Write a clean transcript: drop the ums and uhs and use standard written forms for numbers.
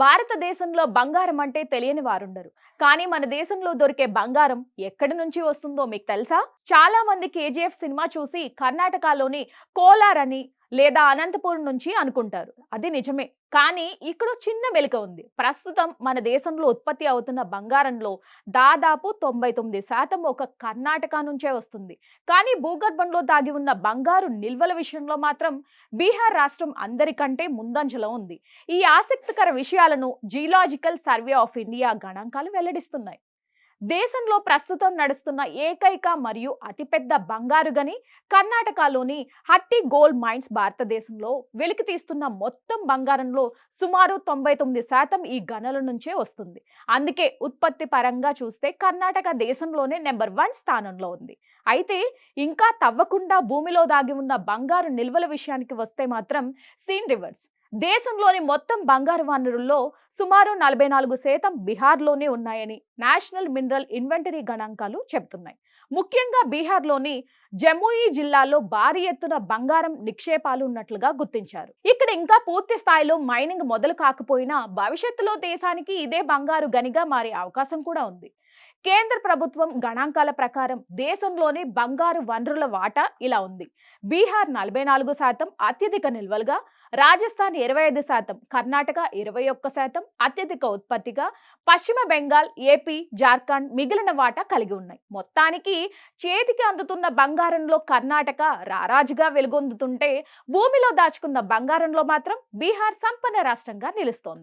భారతదేశంలో బంగారం అంటే తెలియని వారుండరు. కానీ మన దేశంలో దొరికే బంగారం ఎక్కడి నుంచి వస్తుందో మీకు తెలుసా? చాలా మంది కేజీఎఫ్ సినిమా చూసి కర్ణాటకలోని కోలార్ అని లేదా అనంతపురం నుంచి అనుకుంటారు. అది నిజమే. కానీ ఇక్కడ చిన్న మెలిక ఉంది. ప్రస్తుతం మన దేశంలో ఉత్పత్తి అవుతున్న బంగారంలో దాదాపు 99% ఒక కర్ణాటక నుంచే వస్తుంది. కానీ భూగర్భంలో దాగి ఉన్న బంగారు నిల్వల విషయంలో మాత్రం బీహార్ రాష్ట్రం అందరికంటే ముందంజలో ఉంది. ఈ ఆసక్తికర విషయాలను జియోలాజికల్ సర్వే ఆఫ్ ఇండియా గణాంకాలు వెల్లడిస్తున్నాయి. దేశంలో ప్రస్తుతం నడుస్తున్న ఏకైక మరియు అతిపెద్ద బంగారు గని కర్ణాటకలోని హట్టి గోల్డ్ మైన్స్ భారతదేశంలో వెలికి తీస్తున్న మొత్తం బంగారంలో సుమారు 99% ఈ గనుల నుంచే వస్తుంది. అందుకే ఉత్పత్తి పరంగా చూస్తే కర్ణాటక దేశంలోనే నెంబర్ 1 స్థానంలో ఉంది. అయితే ఇంకా తవ్వకుండా భూమిలో దాగి ఉన్న బంగారు నిల్వల విషయానికి వస్తే మాత్రం సీన్ రివర్స్. దేశంలోని మొత్తం బంగారు వనరుల్లో సుమారు 44% బీహార్లోనే ఉన్నాయని నేషనల్ మినరల్ ఇన్వెంటరీ గణాంకాలు చెబుతున్నాయి. ముఖ్యంగా బీహార్లోని జముయి జిల్లాలో భారీ ఎత్తున బంగారం నిక్షేపాలు ఉన్నట్లుగా గుర్తించారు. ఇక్కడ ఇంకా పూర్తి స్థాయిలో మైనింగ్ మొదలు కాకపోయినా భవిష్యత్తులో దేశానికి ఇదే బంగారు గనిగా మారే అవకాశం కూడా ఉంది. కేంద్ర ప్రభుత్వం గణాంకాల ప్రకారం దేశంలోని బంగారు వనరుల వాటా ఇలా ఉంది. బీహార్ 44% అత్యధిక నిల్వలుగా, రాజస్థాన్ 25%, కర్ణాటక 21% అత్యధిక ఉత్పత్తిగా, పశ్చిమ బెంగాల్, ఏపీ, జార్ఖండ్ మిగిలిన వాటా కలిగి ఉన్నాయి. మొత్తానికి చేతికి అందుతున్న బంగారంలో కర్ణాటక రారాజుగా వెలుగొందుతుంటే భూమిలో దాచుకున్న బంగారంలో మాత్రం బీహార్ సంపన్న రాష్ట్రంగా నిలుస్తోంది.